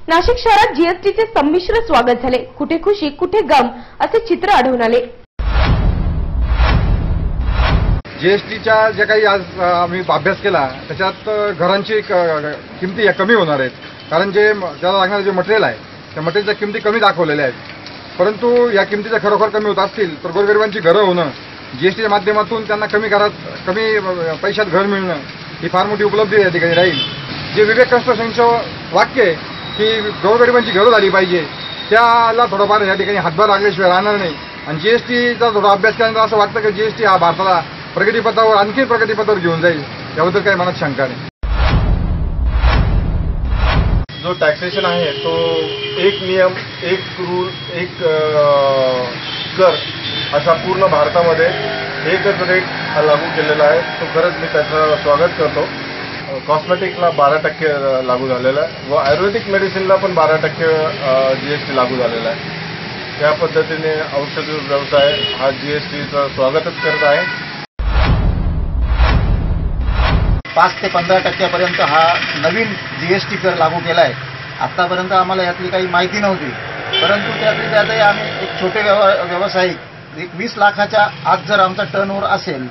नाशिक शहरात जीएसटीचे संमिश्र स्वागत झाले। कुठे खुशी कुठे गम असे चित्र आढळून आले। जीएसटीच्या जे काही आज आम्ही अभ्यास केला त्याच्यात घरांची किमती कमी होणार आहेत, कारण जे त्याला लागणारे जे मटेरियल आहे त्या मटेरियलच्या किमती कमी दाखवलेल्या आहेत। परंतु या किमतीच्या खरोखर कमी होत असतील तर गोरगरिबांची घरं होणं, जीएसटीच्या माध्यमातून त्यांना कमी पैशात घर मिळणं ही फार मोठी उपलब्धी या ठिकाणी राहील। जे विवेक कन्स्ट्रक्शनचं वाक्य आहे की गोरगरिबांची घरं झाली पाहिजे, त्याला थोडंफार या ठिकाणी हातभार लागल्याशिवाय राहणार नाही। आणि जीएसटीचा थोडा अभ्यास केल्यानंतर असं वाटतं की जीएसटी हा भारताला प्रगतीपथावर आणखी प्रगतीपथावर घेऊन जाईल, याबद्दल काही मनात शंका नाही। जो टॅक्सेशन आहे तो एक नियम एक रूल एक कर असा पूर्ण भारतामध्ये एकच रेट लागू केलेला आहे। तो खरंच मी त्याचं स्वागत करतो। कॉस्मेटिकला 12% लागू झालेला आहे व आयुर्वेदिक मेडिसिनला पण 12% जीएसटी लागू झालेला आहे। त्या पद्धतीने औषध व्यवसाय हा जीएसटीचं स्वागतच करत आहे। 5 ते 15% हा नवीन जीएसटी कर लागू केला आहे। आतापर्यंत आम्हाला यातली काही माहिती नव्हती, परंतु त्यातही आम्ही एक छोटे व्यावसायिक 20 लाखाच्या आत जर आमचा टर्नओव्हर असेल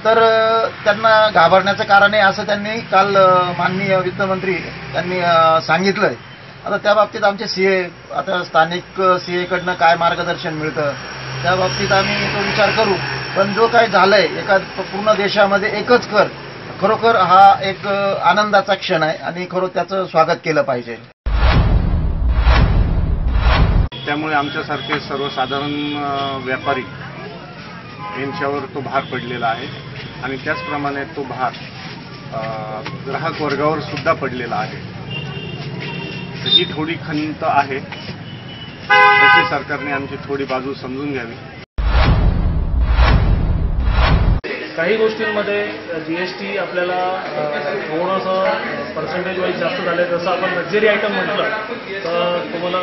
तर त्यांना घाबरण्याचं कारण आहे असं त्यांनी काल माननीय वित्तमंत्री यांनी सांगितलंय। आता त्या बाबतीत आमचे सीए आता स्थानिक सीएकडनं काय मार्गदर्शन मिळतं त्या बाबतीत आम्ही तो विचार करू। पण जो काही झालंय एका पूर्ण देशामध्ये एकच कर, खरोखर हा एक आनंदाचा क्षण आहे आणि खरोखर त्याचं स्वागत केलं पाहिजे। त्यामुळे आमच्यासारखे सर्वसाधारण व्यापारी यांच्यावर तो भार पडलेला आहे आणि त्याचप्रमाणे तो भार ग्राहक वर्गावर सुद्धा पडलेला आहे। ही थोडी खंत आहे, त्याची सरकारने आमची थोडी बाजू समजून घ्यावी। काही गोष्टींमध्ये जीएसटी आपल्याला थोडंसं पर्सेंटेज वाईज जास्त झालं। जसं आपण लक्झरी आयटम म्हटलं तर तुम्हाला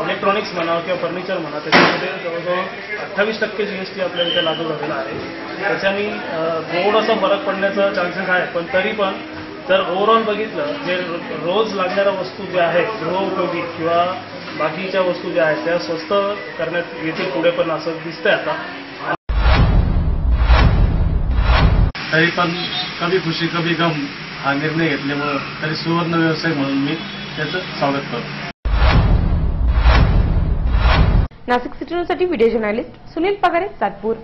इलेक्ट्रॉनिक्स म्हणा किंवा फर्निचर म्हणा त्याच्यामध्ये जवळजवळ 28% जीएसटी आपल्या इथे लागू झालेला आहे। त्याच्यानी थोडंसं फरक पडण्याचा चान्सेस आहे, पण तरी पण जर ओव्हरऑल बघितलं जे रोज लागणाऱ्या वस्तू ज्या आहेत गृहोपयोगी किंवा बाकीच्या वस्तू ज्या आहेत त्या स्वस्त करण्यात येतील पुढे, पण असं दिसतंय आता। तरी पण कभी खुशी कभी गम हा निर्णय घेतल्यामुळे तरी सुवर्ण व्यवसाय म्हणून मी त्याचं स्वागत करतो। नाशिक सिटी न्यूजसाठी व्हिडिओ जर्नलिस्ट सुनील पगारे, सातपूर।